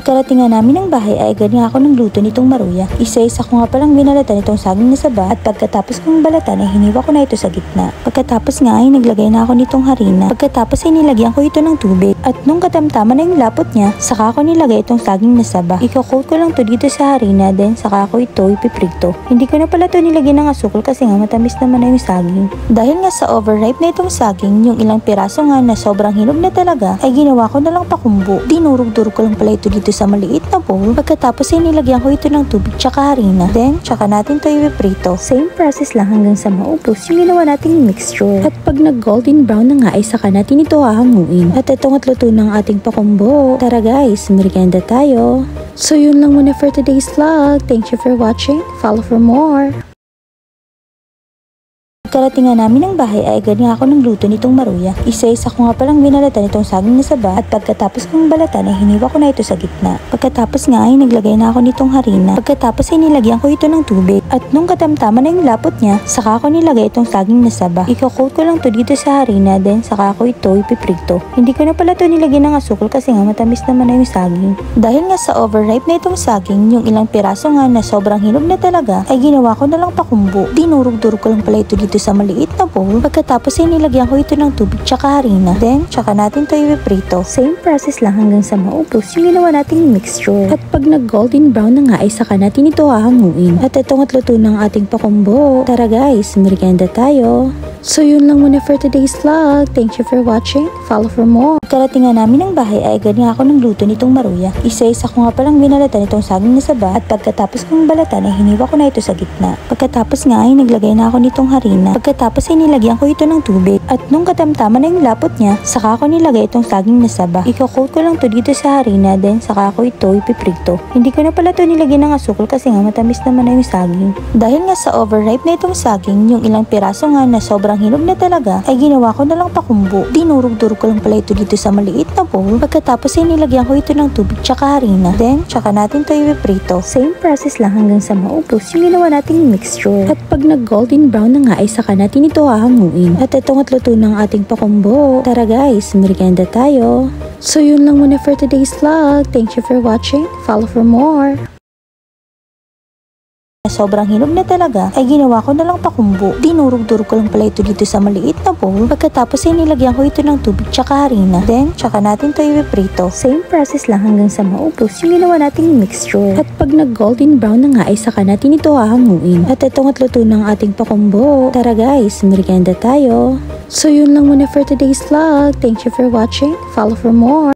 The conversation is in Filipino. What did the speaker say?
Karating nga namin ng bahay ay agad nga ako ng luto nitong maruya. Isa-isa ko nga palang binalatan itong saging na saba at pagkatapos kong balatan ay hiniwa ko na ito sa gitna. Pagkatapos nga ay naglagay na ako nitong harina. Pagkatapos ay nilagyan ko ito ng tubig. At nung katamtaman na yung lapot niya, saka ko nilagay itong saging na saba. Iko-coat ko lang to dito sa harina, then saka ko ito ipiprito. Hindi ko na pala to nilagyan ng asukal kasi nga matamis naman na yung saging. Dahil nga sa overripe na itong saging, yung ilang piraso nga na sobrang hinog na talaga, ay ginawa ko na lang pakumbo. Dinurog-durog ko lang pala ito dito sa maliit na bowl. Pagkatapos ay nilagyan ko ito ng tubig tsaka harina. Then, tsaka natin ito ipiprito. Same process lang hanggang sa maubos yung ginawa nating mixture. At pag nag-golden brown na nga ay saka natin ito hahanguin. At ito nga't luto ng ating pakumbo. Tara guys, merienda tayo. So yun lang muna for today's vlog. Thank you for watching. Follow for more. Karating nga namin ng bahay ay agad nga ako ng luto nitong maruya. Isa-isa ko nga palang binalatan itong saging na saba at pagkatapos kong balatan ay hiniwa ko na ito sa gitna. Pagkatapos nga ay naglagay na ako nitong harina. Pagkatapos ay nilagyan ko ito ng tubig. At nung katamtaman na yung lapot niya, saka ko nilagay itong saging na saba. Iko-coat ko lang to dito sa harina, then saka ko ito ipiprito. Hindi ko na pala to nilagyan ng asukal kasi nga matamis naman na yung saging. Dahil nga sa overripe na itong saging, yung ilang piraso nga na sobrang hinog na talaga, ay ginawa ko na lang pakumbo. Dinurog-durog ko lang pala ito dito sa maliit na bowl. Pagkatapos ay nilagyan ko ito ng tubig tsaka harina. Then, tsaka natin ito ipiprito. Same process lang hanggang sa maubos yung ginawa nating mixture. At pag nag-golden brown na nga ay saka natin ito hahanguin. At ito nga't luto ng ating pakumbo. Tara guys, merienda tayo. So yun lang muna for today's vlog. Thank you for watching. Follow for more. Karating nga namin ng bahay ay agad nga ako ng luto nitong maruya. Isa-isa ko nga palang binalatan itong saging na saba at pagkatapos kong balatan ay hiniwa ko na ito sa gitna. Pagkatapos nga ay naglagay na ako nitong harina. Pagkatapos ay nilagyan ko ito ng tubig. At nung katamtaman na yung lapot niya, saka ko nilagay itong saging na saba. Iko-coat ko lang to dito sa harina, then saka ko ito ipiprito. Hindi ko na pala to nilagyan ng asukal kasi nga matamis naman na yung saging. Dahil nga sa overripe na itong saging, yung ilang piraso nga na sobrang hinog na talaga, ay ginawa ko na lang pakumbo. Dinurog-durog ko lang pala ito dito sa maliit na bowl. Pagkatapos ay nilagyan ko ito ng tubig tsaka harina. Then, tsaka natin ito ipiprito. Same process lang hanggang sa maubos yung ginawa nating mixture. At pag nag-golden brown na nga ay saka natin ito hahanguin. At ito nga't luto ng ating pakumbo. Tara guys, merienda tayo. So yun lang muna for today's vlog. Thank you for watching. Follow for more. Sobrang hinog na talaga, ay ginawa ko na lang pakumbo. Dinurog-durog ko lang pala ito dito sa maliit na bowl. Pagkatapos ay nilagyan ko ito ng tubig tsaka harina. Then, tsaka natin ito ipiprito. Same process lang hanggang sa maubos yung ginawa nating mixture. At pag nag-golden brown na nga ay saka natin ito hahanguin. At ito nga't luto ng ating pakumbo. Tara guys, merienda tayo. So yun lang muna for today's vlog. Thank you for watching. Follow for more.